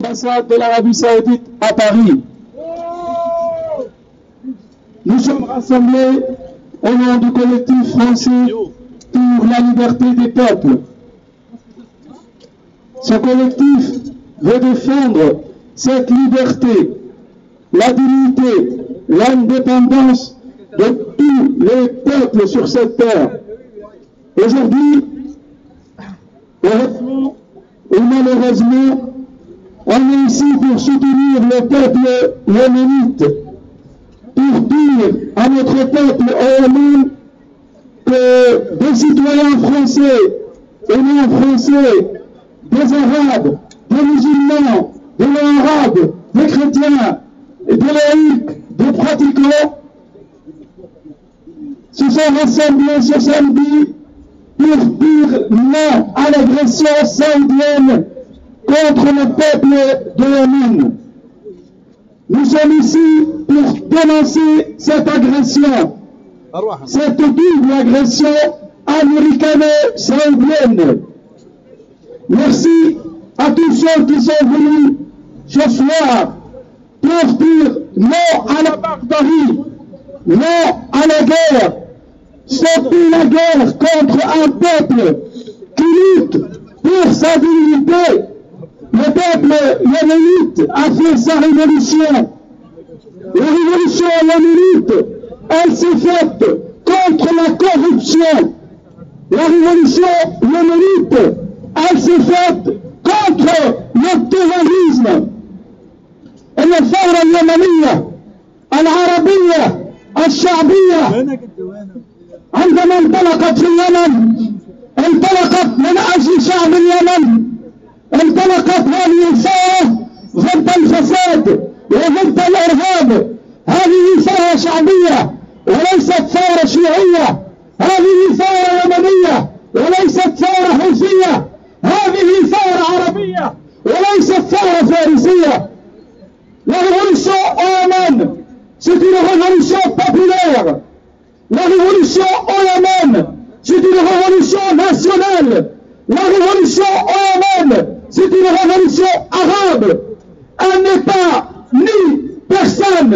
l'ambassade de l'Arabie Saoudite à Paris. Nous sommes rassemblés au nom du collectif français pour la liberté des peuples. Ce collectif veut défendre cette liberté, la dignité, l'indépendance de tous les peuples sur cette terre. Aujourd'hui, heureusement ou malheureusement, on est ici pour soutenir le peuple yéménite, pour dire à notre peuple au Yémen que des citoyens français et non français, des Arabes, des musulmans, des non-arabes, des chrétiens, des laïcs, des pratiquants, se sont rassemblés ce samedi pour dire non à l'agression saoudienne contre le peuple de Yémen. Nous sommes ici pour dénoncer cette agression, cette double agression américano-saoudienne. Merci à tous ceux qui sont venus ce soir pour dire non à la barbarie, non à la guerre, stopper la guerre contre un peuple qui lutte pour sa dignité. Le peuple yéménite a fait sa révolution. La révolution yéménite, elle s'est faite contre la corruption. La révolution yéménite, elle s'est faite contre le terrorisme. الثورة اليمنية العربية الشعبية عندما انطلقت في اليمن انطلقت من أجل شعب اليمن. انطلقت هذه الثورة ضد الفساد وضد الإرهاب. هذه ثورة شعبية وليست ثورة شيوعية. هذه ثورة يمنية وليست ثورة حوثية. هذه ثورة عربية وليست ثورة فارسية. La révolution au Yémen, c'est une révolution populaire. La révolution au Yémen, c'est une révolution nationale. La révolution au Yémen, c'est une révolution arabe. Elle n'est pas ni personne.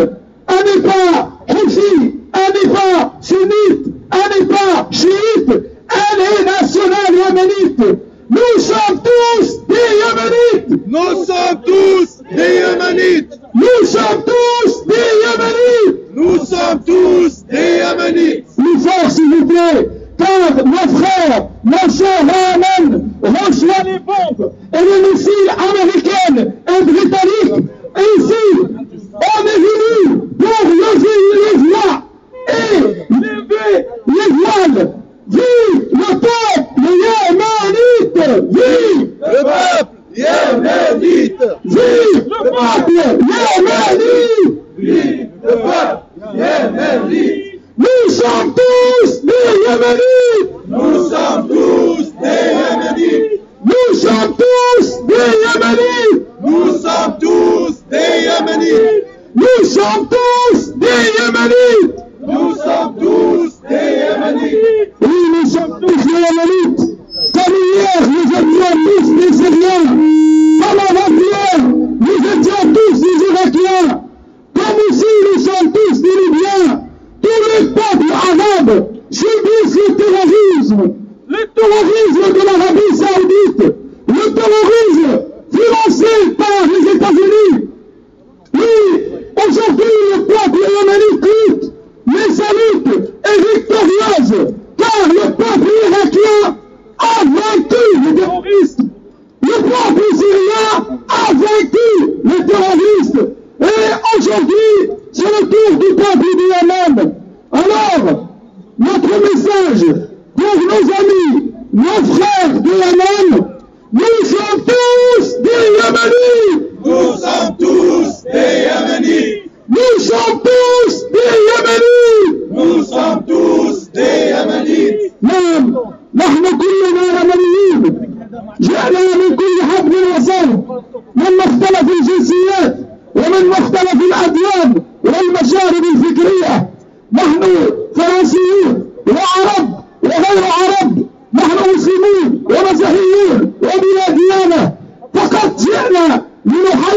Elle n'est pas houthi. Elle n'est pas sunnite. Elle n'est pas chiite. Elle est nationale yéménite. Nous sommes tous des Yéménites. Nous sommes tous des Yéménites. Nous sommes tous des Yéménites. Nous sommes tous des Yéménites. Plus fort s'il vous plaît, car nos frères, nos sœurs à Yémen reçoivent les bombes et les missiles américains et britanniques. Et ici, on est venu pour lever les voix et lever les voiles. Vive le peuple yéménite! Vive le peuple yéménite! Vive le peuple yéménite! Vive le peuple yéménite! Nous sommes tous des Yéménites! Nous sommes tous des Yéménites! Nous sommes tous des Yéménites! Nous sommes tous des Yéménites! Nous sommes tous des Yéménites! Nous sommes tous des Yéménites! Oui, nous sommes tous des Yéménites! Comme hier, nous étions tous des Syriens! Comme avant-hier, nous étions tous des Irakiens! Comme ici, nous sommes tous des Libyens! Tous les peuples arabes subissent le terrorisme de l'Arabie Saoudite, le terrorisme financé par les États-Unis. Oui, aujourd'hui, le peuple yéménite lutte, mais sa lutte est victorieuse, car le peuple irakien a vaincu les terroristes. Le peuple syrien a vaincu les terroristes. Et aujourd'hui, c'est le tour du peuple du Yémen. Alors, notre message pour nos amis, nos frères du Yémen, nous sommes tous des Yéménites. Nous sommes tous des Yéménites. Nous sommes tous des Yéménites. Nous sommes tous des Yéménites. نعم، نحن كلنا يمنيين. جئنا من كل حدب وصوب، من مختلف الجنسيات ومن مختلف الأديان والمشارب الفكرية. نحن فرنسيين وعرب وغير عرب. نحن مسلمين ومسيحيين وبلا ديانة. فقط جئنا لنحارب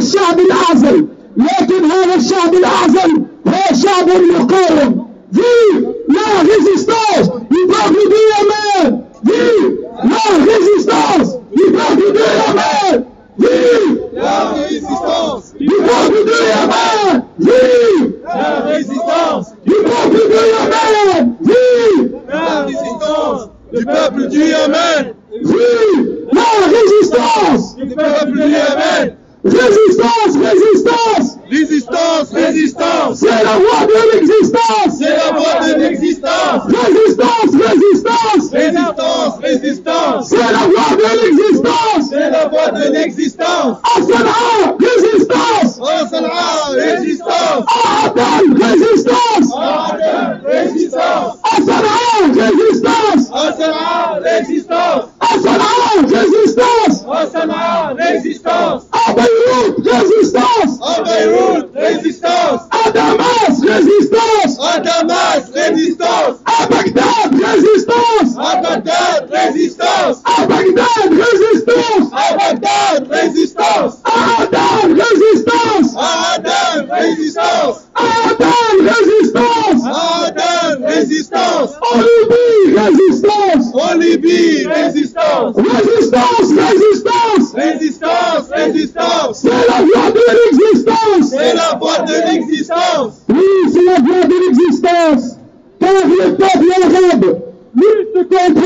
الشعب الأعزل، لكن هذا الشعب الأعزل هو شعب مقاوم. Vive la résistance du peuple du Yémen! Vive la résistance du peuple du Yémen! Vive la résistance du peuple du Yémen! Vive la résistance du peuple du Yémen! Vive la résistance du peuple du Yémen! Vive la résistance du peuple du Yémen! Résistance, résistance! Résistance, résistance! C'est la voie de l'existence! C'est la voie de l'existence! Résistance, résistance! Résistance, résistance! C'est la voie de l'existence! C'est la voie de l'existence! Asana, résistance! Asana, résistance! Adan, résistance! Asana, résistance! Asana, résistance! Asana, résistance! Asana, résistance! Asana, résistance! À Beyrouth, résistance! À Beyrouth, résistance! À Damas, résistance! À Damas, résistance! À Bagdad, résistance! À Bagdad, résistance! À Bagdad, résistance! À Bagdad, résistance! À Adan, résistance! À Adan, résistance! À Adan, résistance! À Adan, résistance! En Libye, résistance! En Libye, résistance! Résistance, résistance! Résistance, résistance! C'est la voie de l'existence! C'est la voie de l'existence! Oui, c'est la voie de l'existence! Car les peuples arabes luttent contre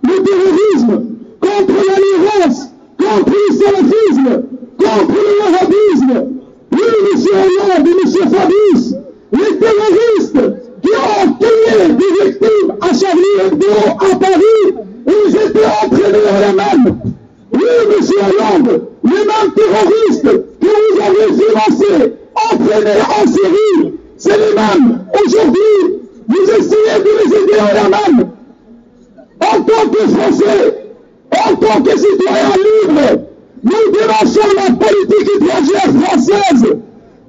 le terrorisme, contre la violence, contre le salafisme, contre le wahhabisme. Oui, M. Hollande et M. Fabius, les terroristes qui ont tué des victimes à Charlie Hebdo à Paris, ils étaient entraînés au Yémen. Oui, M. Hollande, les mêmes terroristes que vous avez financés, entraînés en Syrie, c'est les mêmes. Aujourd'hui, vous essayez de les aider au Yémen. En tant que Français, en tant que citoyens libres, nous dénonçons la politique étrangère française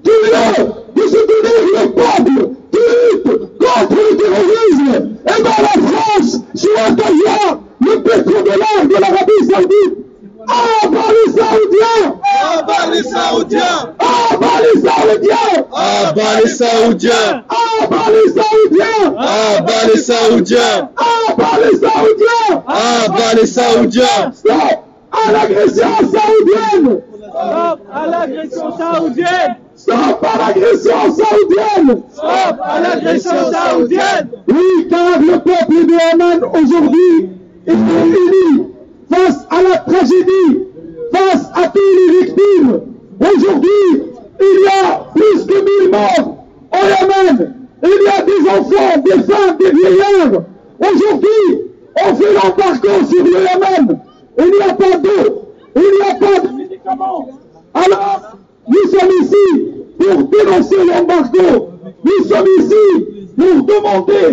qui est de soutenir le peuple qui lutte contre le terrorisme. Et dans la France, souhaite avoir le pétrodollar de l'Arabie Saoudite. Ah, bah les Saoudiens! Ah, bah les Saoudiens! Ah, bah les Saoudiens! Ah, bah les Saoudiens! Ah, bah les Saoudiens! Ah, bah les Saoudiens! Ah, bah les Saoudiens! Ah, bah les Saoudiens! Stop à l'agression saoudienne! Stop à l'agression saoudienne! Stop à l'agression saoudienne! Stop à l'agression saoudienne! Oui, car le peuple de Yémen aujourd'hui est uni face à la tragédie, face à toutes les victimes. Aujourd'hui, il y a plus de 1000 morts au Yémen. Il y a des enfants, des femmes, des vieillards. Aujourd'hui, on fait l'embargo sur le Yémen. Il n'y a pas d'eau, il n'y a pas de médicaments. Alors, nous sommes ici pour dénoncer l'embargo. Nous sommes ici pour demander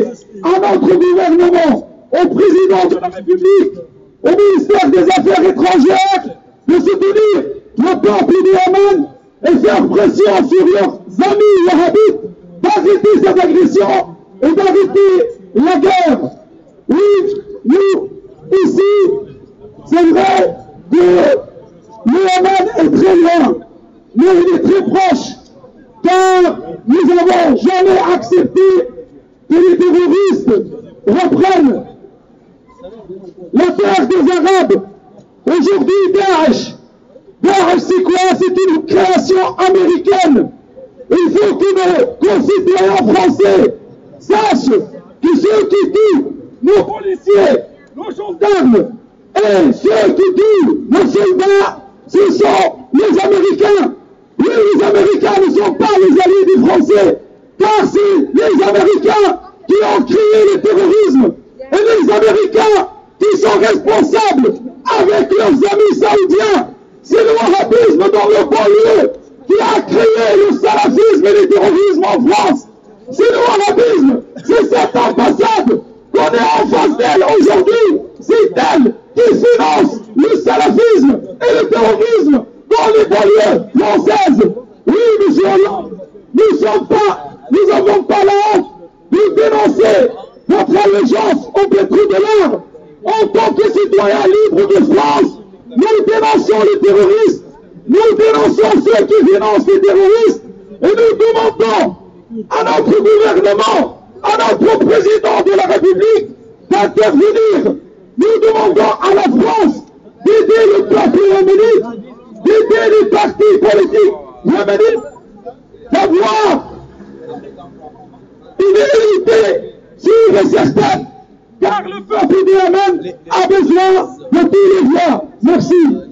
à notre gouvernement, au président de la République, au ministère des Affaires étrangères, de soutenir le peuple du Yémen et faire pression sur leurs amis wahhabites d'arrêter cette agression et d'arrêter la guerre. Oui, nous, ici, c'est vrai que le Yémen est très loin, mais il est très proche, car nous n'avons jamais accepté que les terroristes reprennent la terre des Arabes. Aujourd'hui, Daesh, c'est quoi? C'est une création américaine. Il faut que nos concitoyens français sachent que ceux qui tuent nos policiers, nos gendarmes et ceux qui tuent nos soldats, ce sont les Américains. Oui, les Américains ne sont pas les alliés des Français, car c'est les Américains qui ont créé le terrorisme et les Américains qui sont responsables avec leurs amis saoudiens. C'est le wahhabisme dans le banlieue qui a créé le salafisme et le terrorisme en France. C'est le wahhabisme, c'est cette ambassade qu'on est en face d'elle aujourd'hui. C'est elle qui finance le salafisme et le terrorisme dans les banlieues françaises. Oui, monsieur Hollande, nous n'avons pas la honte de dénoncer notre allégeance au pétrodollar. En tant que citoyens libres de France, nous dénonçons les terroristes, nous dénonçons dénonçons ceux qui financent les terroristes et nous demandons à notre gouvernement, à notre président de la République d'intervenir. Nous demandons à la France d'aider le peuple yéménite, d'aider les partis politiques yéménites, d'avoir une vérité sûre et certaine, car le peuple du Yémen a besoin de tous les voix. Merci.